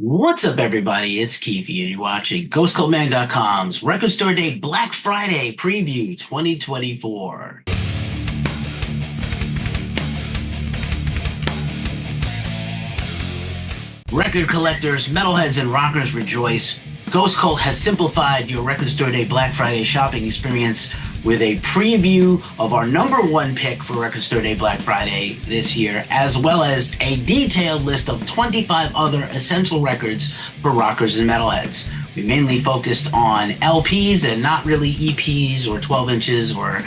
What's up, everybody? It's Keefy, and you're watching GhostCultMag.com's Record Store Day Black Friday Preview 2024. Record collectors, metalheads, and rockers rejoice. Ghost Cult has simplified your Record Store Day Black Friday shopping experience with a preview of our number one pick for Record Store Day Black Friday this year, as well as a detailed list of 25 other essential records for rockers and metalheads. We mainly focused on LPs and not really EPs or 12 inches or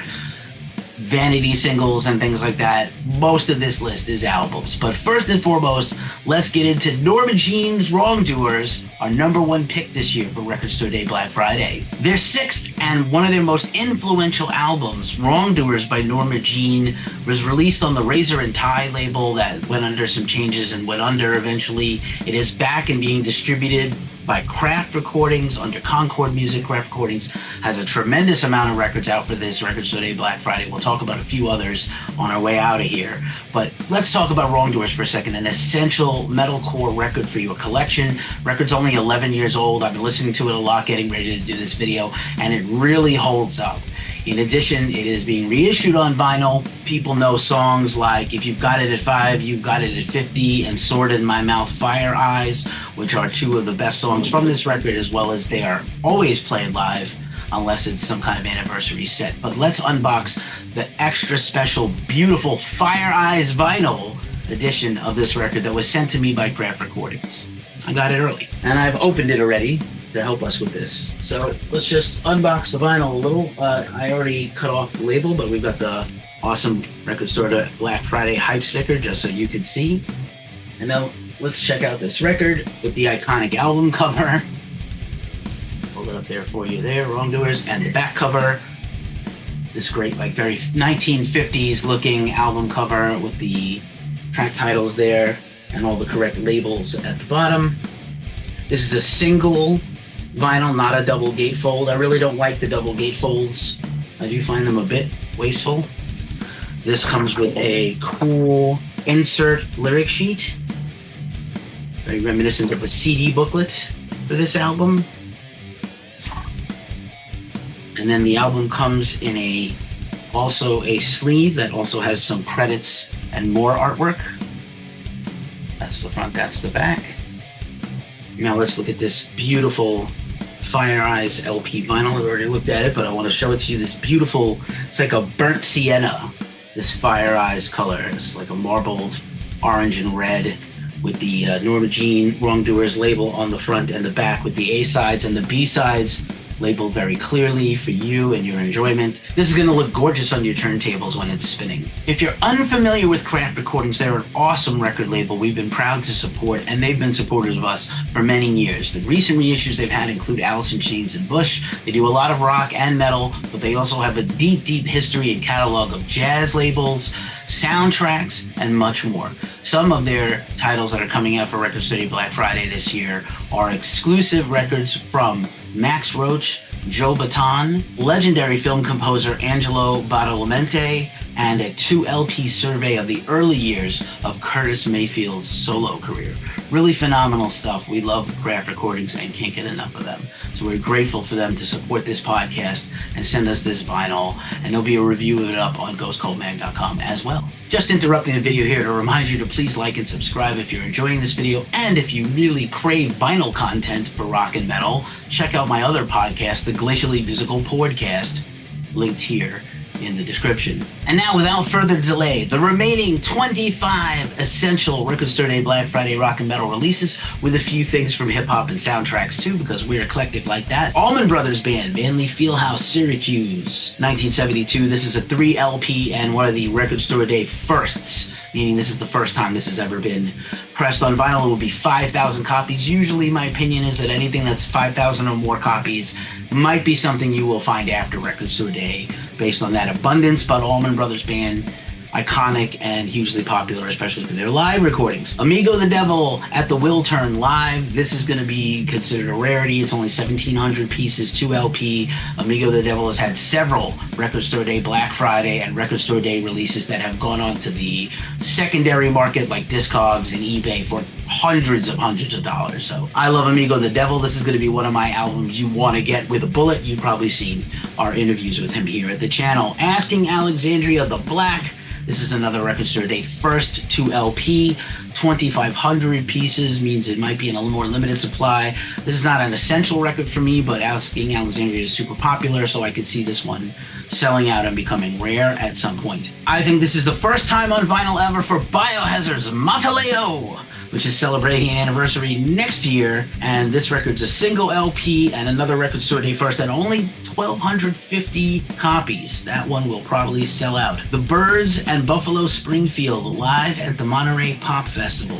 vanity singles and things like that. Most of this list is albums. But first and foremost, let's get into Norma Jean's Wrongdoers, our number one pick this year for Record Store Day Black Friday. Their sixth and one of their most influential albums, Wrongdoers by Norma Jean, was released on the Razor and Tie label that went under some changes and went under eventually. It is back and being distributed by Craft Recordings under Concord Music. Craft Recordings has a tremendous amount of records out for this Record Store Day Black Friday. We'll talk about a few others on our way out of here. But let's talk about Wrongdoers for a second, an essential metalcore record for your collection. Record's only 11 years old. I've been listening to it a lot getting ready to do this video, and it really holds up. In addition, it is being reissued on vinyl. People know songs like If You've Got It at 5, You've Got It at 50, and Sword in My Mouth, Fire Eyes, which are two of the best songs from this record, as well as they are always played live unless it's some kind of anniversary set. But let's unbox the extra special, beautiful Fire Eyes vinyl edition of this record that was sent to me by Craft Recordings. I got it early, and I've opened it already to help us with this. So let's just unbox the vinyl a little. I already cut off the label, but we've got the awesome Record Store Day Black Friday hype sticker just so you can see. And now let's check out this record with the iconic album cover. Hold it up there for you there, Wrongdoers, and the back cover. This great, like very 1950s looking album cover with the track titles there and all the correct labels at the bottom. This is a single vinyl, not a double gatefold. I really don't like the double gatefolds. I do find them a bit wasteful. This comes with a cool insert lyric sheet, very reminiscent of the CD booklet for this album. And then the album comes in also a sleeve that also has some credits and more artwork. That's the front, that's the back. Now let's look at this beautiful Fire Eyes LP vinyl. I've already looked at it, but I want to show it to you. This beautiful, it's like a burnt sienna, this Fire Eyes color. It's like a marbled orange and red with the Norma Jean Wrongdoers label on the front and the back, with the A-sides and the B-sides labeled very clearly for you and your enjoyment. This is going to look gorgeous on your turntables when it's spinning. If you're unfamiliar with Craft Recordings, they're an awesome record label we've been proud to support, and they've been supporters of us for many years. The recent reissues they've had include Alice in Chains and Bush. They do a lot of rock and metal, but they also have a deep, deep history and catalog of jazz labels, soundtracks, and much more. Some of their titles that are coming out for Record Store Day Black Friday this year are exclusive records from Max Roach, Joe Baton, legendary film composer Angelo Badalamenti, and a 2 LP survey of the early years of Curtis Mayfield's solo career. Really phenomenal stuff. We love Craft Recordings and can't get enough of them. So we're grateful for them to support this podcast and send us this vinyl, and there'll be a review of it up on GhostCultMag.com as well. Just interrupting the video here to remind you to please like and subscribe if you're enjoying this video, and if you really crave vinyl content for rock and metal, check out my other podcast, the Glacially Musical Podcast, linked here in the description. And now, without further delay, the remaining 25 essential Record Store Day Black Friday rock and metal releases, with a few things from hip-hop and soundtracks too, because we're eclectic like that. Allman Brothers Band, Manly Fieldhouse, Syracuse, 1972. This is a 3 LP and one of the Record Store Day firsts, meaning this is the first time this has ever been pressed on vinyl. It will be 5,000 copies. Usually my opinion is that anything that's 5,000 or more copies might be something you will find after Record Store Day based on that abundance, but Allman Brothers Band, iconic and hugely popular, especially for their live recordings. AmigoTheDevil at the Will Turn Live. This is going to be considered a rarity. It's only 1,700 pieces, 2 LP. AmigoTheDevil has had several Record Store Day Black Friday and Record Store Day releases that have gone on to the secondary market like Discogs and eBay for hundreds of dollars. So I love Amigo the Devil. This is going to be one of my albums you want to get with a bullet. You've probably seen our interviews with him here at the channel. Asking Alexandria the Black. This is another Record Store Day first 2LP. 2,500 pieces means it might be in a more limited supply. This is not an essential record for me, but Asking Alexandria is super popular, so I could see this one selling out and becoming rare at some point. I think this is the first time on vinyl ever for Biohazard's Mataleo, which is celebrating an anniversary next year, and this record's a single LP and another Record Store Day first, and only 1,250 copies. That one will probably sell out. The Byrds and Buffalo Springfield live at the Monterey Pop Festival.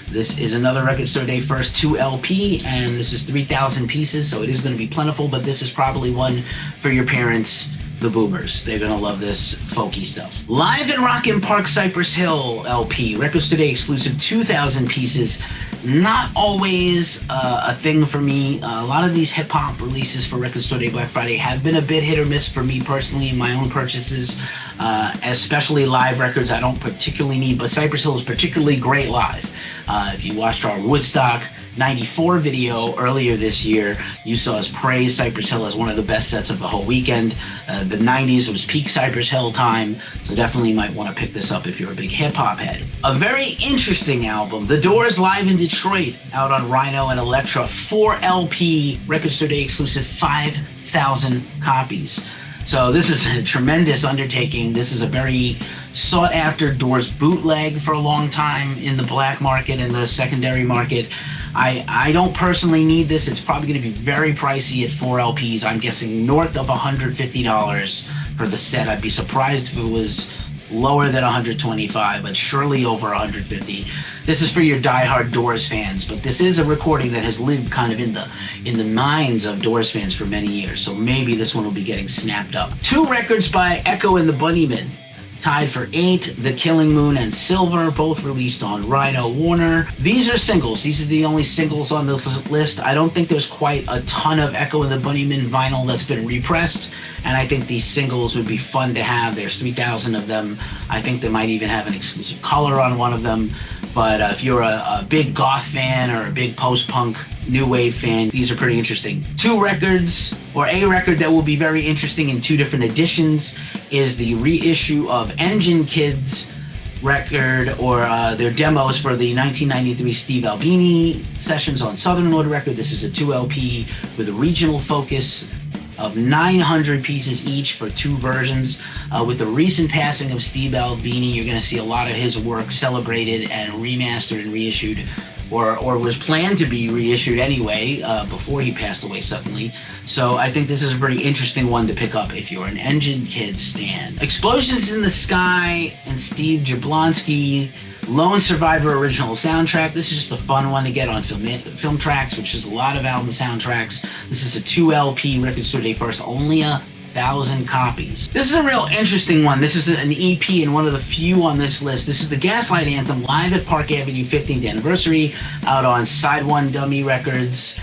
This is another Record Store Day first 2LP, and this is 3,000 pieces, so it is going to be plentiful, but this is probably one for your parents, the boomers. They're gonna love this folky stuff. Live in Rockin' Park Cypress Hill LP, Record Store Day exclusive, 2,000 pieces. Not always a thing for me. A lot of these hip-hop releases for Record Store Day Black Friday have been a bit hit or miss for me personally in my own purchases, especially live records I don't particularly need, but Cypress Hill is particularly great live. If you watched our Woodstock 94 video earlier this year, you saw us praise Cypress Hill as one of the best sets of the whole weekend. The 90s was peak Cypress Hill time, so definitely might want to pick this up if you're a big hip-hop head. A very interesting album, The Doors live in Detroit, out on Rhino and Elektra, 4LP, Record Store Day exclusive, 5,000 copies. So this is a tremendous undertaking. This is a very sought-after Doors bootleg for a long time in the black market and the secondary market. I don't personally need this. It's probably going to be very pricey at 4 LPs. I'm guessing north of $150 for the set. I'd be surprised if it was lower than $125, but surely over $150. This is for your diehard Doors fans, but this is a recording that has lived kind of in the minds of Doors fans for many years, so maybe this one will be getting snapped up. 2 records by Echo and the Bunnymen, tied for 8, The Killing Moon and Silver, both released on Rhino Warner. These are singles. These are the only singles on this list. I don't think there's quite a ton of Echo and the Bunnymen vinyl that's been repressed, and I think these singles would be fun to have. There's 3,000 of them. I think they might even have an exclusive color on one of them. But if you're a big goth fan or a big post-punk new wave fan, these are pretty interesting. 2 records, or a record that will be very interesting in 2 different editions, is the reissue of Engine Kids record, or their demos for the 1993 Steve Albini sessions on Southern Lord record. This is a 2LP with a regional focus of 900 pieces each for 2 versions. With the recent passing of Steve Albini, you're going to see a lot of his work celebrated and remastered and reissued, or was planned to be reissued anyway, before he passed away suddenly. So I think this is a pretty interesting one to pick up if you're an Engine Kids stan. Explosions in the Sky and Steve Jablonski, Lone Survivor original soundtrack. This is just a fun one to get on film tracks, which is a lot of album soundtracks. This is a 2LP Record Store Day first, only 1,000 copies. This is a real interesting one. This is an EP and one of the few on this list. This is the Gaslight Anthem live at Park Avenue 15th anniversary, out on Side 1 Dummy Records.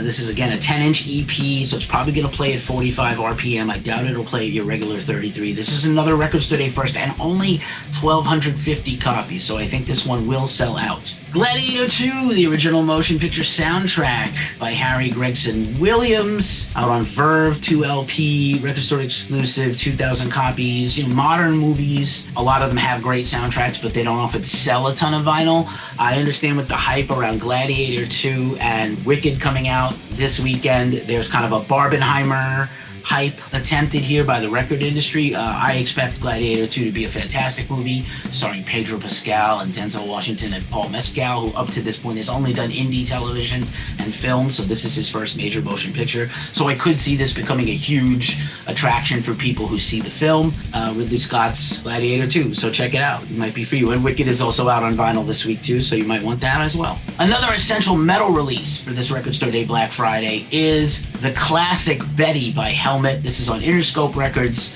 This is again a 10-inch EP, so it's probably going to play at 45 RPM. I doubt it'll play at your regular 33. This is another Record Store Day first, and only 1,250 copies, so I think this one will sell out. Gladiator II, the original motion picture soundtrack by Harry Gregson Williams, out on Verve, 2LP, Record Store exclusive, 2,000 copies. You know, modern movies, a lot of them have great soundtracks, but they don't often sell a ton of vinyl. I understand with the hype around Gladiator II and Wicked coming out this weekend, there's kind of a Barbenheimer hype attempted here by the record industry. I expect Gladiator 2 to be a fantastic movie, starring Pedro Pascal and Denzel Washington and Paul Mescal, who up to this point has only done indie television and film, so this is his first major motion picture. So I could see this becoming a huge attraction for people who see the film. Ridley Scott's Gladiator 2, so check it out. It might be for you. And Wicked is also out on vinyl this week too, so you might want that as well. Another essential metal release for this Record Store Day Black Friday is the classic Betty by Helmet. This is on Interscope Records,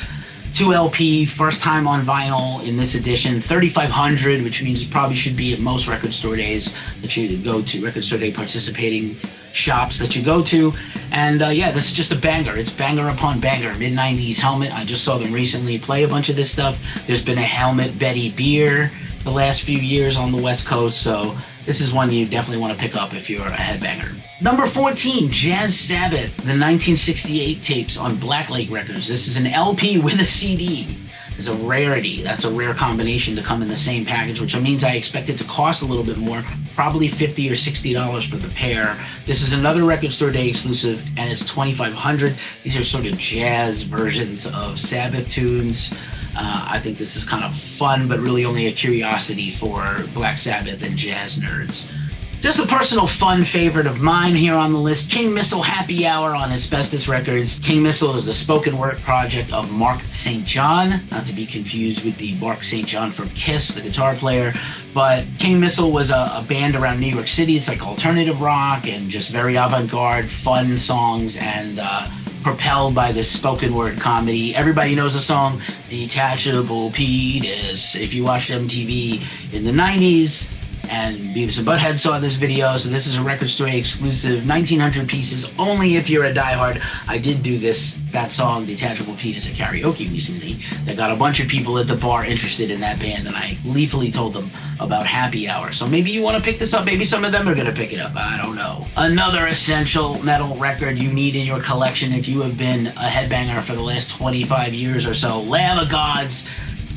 2LP, first time on vinyl in this edition, 3,500, which means it probably should be at most record store days that you go to, record store day participating shops that you go to. And yeah, this is just a banger. It's banger upon banger. Mid-90s Helmet. I just saw them recently play a bunch of this stuff. There's been a Helmet Betty beer the last few years on the West Coast, so This is one you definitely want to pick up if you're a headbanger. Number 14, JazzSabbath, the 1968 tapes on Blacklight Records. This is an LP with a CD. It's a rarity. That's a rare combination to come in the same package, which means I expect it to cost a little bit more, probably $50 or $60 for the pair. This is another Record Store Day exclusive, and it's $2,500. These are sort of jazz versions of Sabbath tunes. I think this is kind of fun, but really only a curiosity for Black Sabbath and jazz nerds. Just a personal fun favorite of mine here on the list, King Missile Happy Hour on Asbestos Records. King Missile is the spoken word project of Mark St. John, not to be confused with the Mark St. John from Kiss, the guitar player. But King Missile was a band around New York City. It's like alternative rock and just very avant-garde, fun songs, and propelled by this spoken word comedy. Everybody knows the song Detachable Penis if you watched MTV in the 90s. And Beavis and Butthead saw this video, so this is a Record Store exclusive, 1,900 pieces, only if you're a diehard. I did do that song, Detachable Penis, at karaoke recently. That got a bunch of people at the bar interested in that band, and I gleefully told them about Happy Hour. So maybe you want to pick this up, maybe some of them are going to pick it up, I don't know. Another essential metal record you need in your collection if you have been a headbanger for the last 25 years or so, Lamb of God's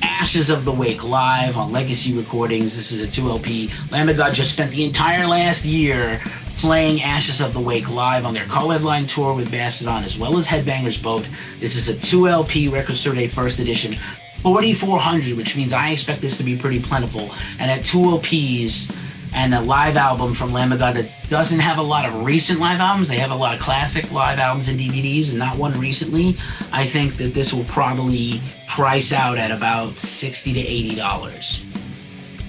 Ashes of the Wake live on Legacy Recordings. This is a 2LP. Lamb of God just spent the entire last year playing Ashes of the Wake live on their co-headline tour with Mastodon as well as Headbangers Boat. This is a 2LP Record Store Day first edition, 4,400, which means I expect this to be pretty plentiful. And at 2 LPs and a live album from Lamb of God that doesn't have a lot of recent live albums, they have a lot of classic live albums and DVDs and not one recently, I think that this will probably price out at about $60 to $80.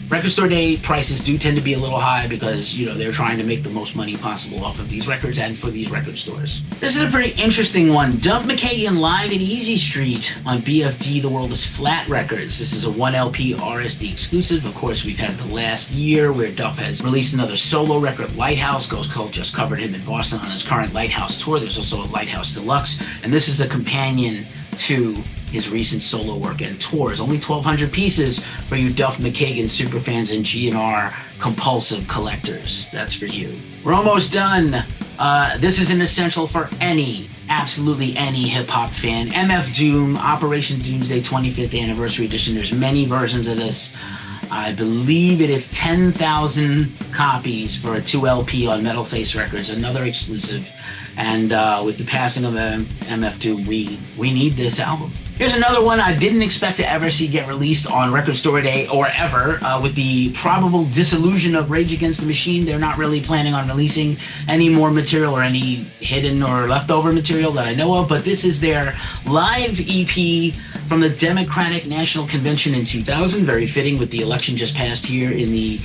Record Store Day prices do tend to be a little high because, you know, they're trying to make the most money possible off of these records and for these record stores. This is a pretty interesting one. Duff McKagan live at Easy Street on BFD The World is Flat Records. This is a 1LP RSD exclusive. Of course, we've had the last year where Duff has released another solo record, Lighthouse. Ghost Cult just covered him in Boston on his current Lighthouse tour. There's also a Lighthouse Deluxe, and this is a companion to his recent solo work and tours. Only 1,200 pieces for you Duff McKagan superfans and GNR compulsive collectors. That's for you. We're almost done. This is an essential for absolutely any hip-hop fan. MFDOOM, Operation Doomsday 25th Anniversary Edition. There's many versions of this. I believe it is 10,000 copies for a 2LP on Metal Face Records, another exclusive. And with the passing of MFDOOM, we need this album. Here's another one I didn't expect to ever see get released on Record Store Day or ever. With the probable dissolution of Rage Against the Machine, they're not really planning on releasing any more material or any hidden or leftover material that I know of, but this is their live EP from the Democratic National Convention in 2000, very fitting with the election just passed here in the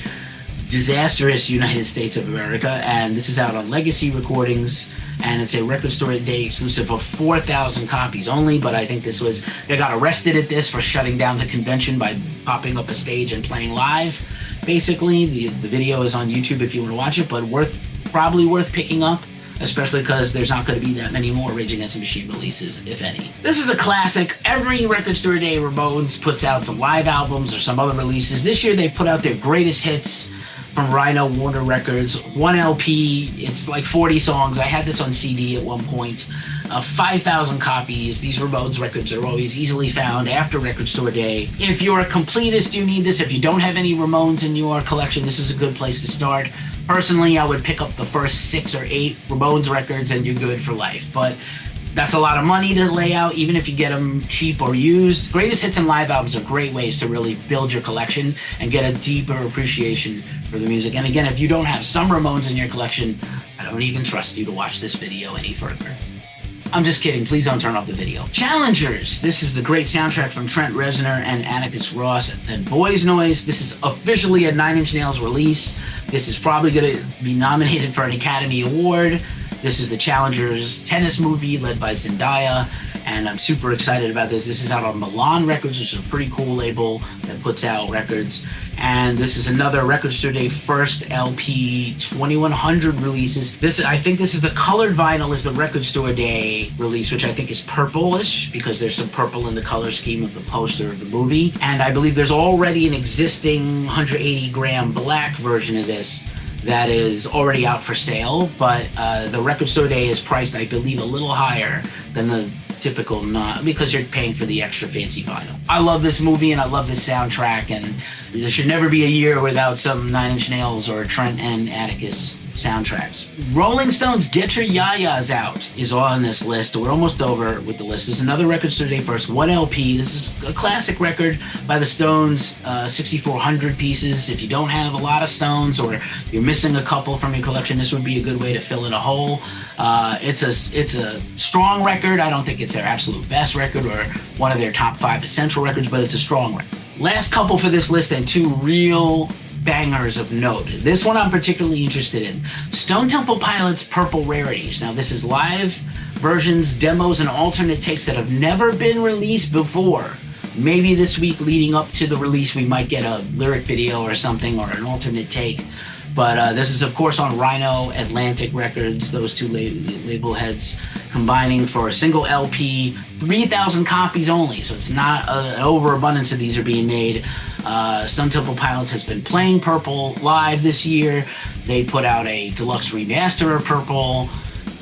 disastrous United States of America, and this is out on Legacy Recordings, and it's a Record Store Day exclusive of 4,000 copies only, but I think they got arrested at this for shutting down the convention by popping up a stage and playing live. Basically, the video is on YouTube if you want to watch it, but probably worth picking up, especially because there's not going to be that many more Rage Against the Machine releases, if any. This is a classic. Every Record Store Day, Ramones puts out some live albums or some other releases. This year, they put out their greatest hits from Rhino Warner Records, 1LP, it's like 40 songs. I had this on CD at one point. 5,000 copies. These Ramones records are always easily found after Record Store Day. If you're a completist, you need this. If you don't have any Ramones in your collection, this is a good place to start. Personally, I would pick up the first 6 or 8 Ramones records and you're good for life. But that's a lot of money to lay out, even if you get them cheap or used. Greatest hits and live albums are great ways to really build your collection and get a deeper appreciation for the music. And again, if you don't have some Ramones in your collection, I don't even trust you to watch this video any further. I'm just kidding, please don't turn off the video. Challengers, this is the great soundtrack from Trent Reznor and Atticus Ross and Boys Noise. This is officially a 9 Inch Nails release. This is probably gonna be nominated for an Academy Award. This is the Challengers tennis movie led by Zendaya, and I'm super excited about this. This is out on Milan Records, which is a pretty cool label that puts out records. And this is another Record Store Day first LP 2100 releases. I think this is the colored vinyl is the Record Store Day release, which I think is purplish because there's some purple in the color scheme of the poster of the movie. And I believe there's already an existing 180 gram black version of this that is already out for sale, but the Record Store Day is priced, I believe, a little higher than the typical, not because you're paying for the extra fancy vinyl. I love this movie and I love this soundtrack, and there should never be a year without some Nine Inch Nails or Trent and Atticus soundtracks. Rolling Stones' Get Your Yayas Out is on this list. We're almost over with the list. There's another Record Store Day first, 1 LP. This is a classic record by the Stones, 6,400 pieces. If you don't have a lot of Stones or you're missing a couple from your collection, this would be a good way to fill in a hole. It's a strong record. I don't think it's their absolute best record or one of their top 5 essential records, but it's a strong record. Last couple for this list, and 2 real bangers of note. This one I'm particularly interested in. Stone Temple Pilots' Purple Rarities. Now this is live versions, demos, and alternate takes that have never been released before. Maybe this week leading up to the release we might get a lyric video or something, or an alternate take. But this is of course on Rhino Atlantic Records, those 2 label heads combining for a single LP, 3,000 copies only, so it's not an overabundance of these are being made. Stone Temple Pilots has been playing Purple live this year. They put out a deluxe remaster of Purple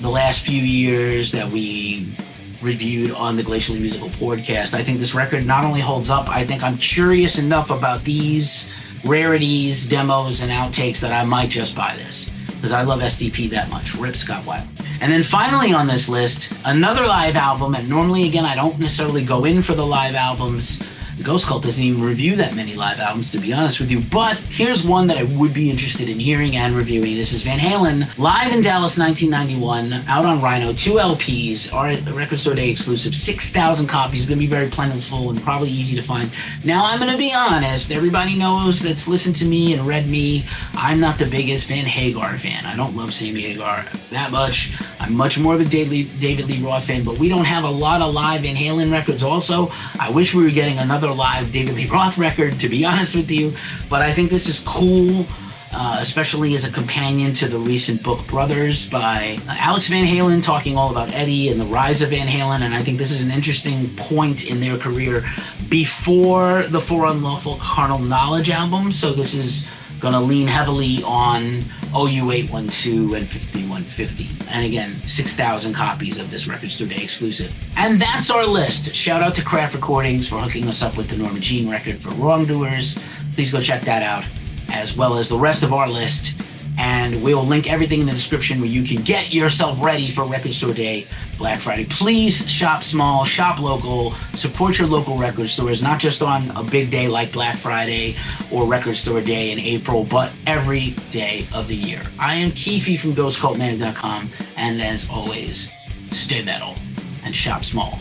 the last few years that we reviewed on the Glacially Musical podcast. I think this record not only holds up, I think I'm curious enough about these rarities, demos, and outtakes that I might just buy this, because I love SDP that much. Rip Scott Weiland. And then finally on this list, another live album, and normally again I don't necessarily go in for the live albums. The Ghost Cult doesn't even review that many live albums, to be honest with you, but here's one that I would be interested in hearing and reviewing. This is Van Halen, live in Dallas 1991, out on Rhino, 2 LPs, our Record Store Day exclusive, 6,000 copies, going to be very plentiful and probably easy to find. Now, I'm going to be honest, everybody knows that's listened to me and read me, I'm not the biggest Van Hagar fan. I don't love Sammy Hagar that much. I'm much more of a David Lee Roth fan, but we don't have a lot of live Van Halen records also. I wish we were getting another live David Lee Roth record, to be honest with you, but I think this is cool, especially as a companion to the recent book Brothers by Alex Van Halen, talking all about Eddie and the rise of Van Halen, and I think this is an interesting point in their career before the For Unlawful Carnal Knowledge album, so this is going to lean heavily on OU812 and 5150. And again, 6,000 copies of this Record Store Day exclusive. And that's our list. Shout out to Craft Recordings for hooking us up with the Norma Jean record for Wrongdoers. Please go check that out, as well as the rest of our list. And we'll link everything in the description where you can get yourself ready for Record Store Day, Black Friday. Please shop small, shop local, support your local record stores, not just on a big day like Black Friday or Record Store Day in April, but every day of the year. I am Keefy from GhostCultManic.com, and as always, stay metal and shop small.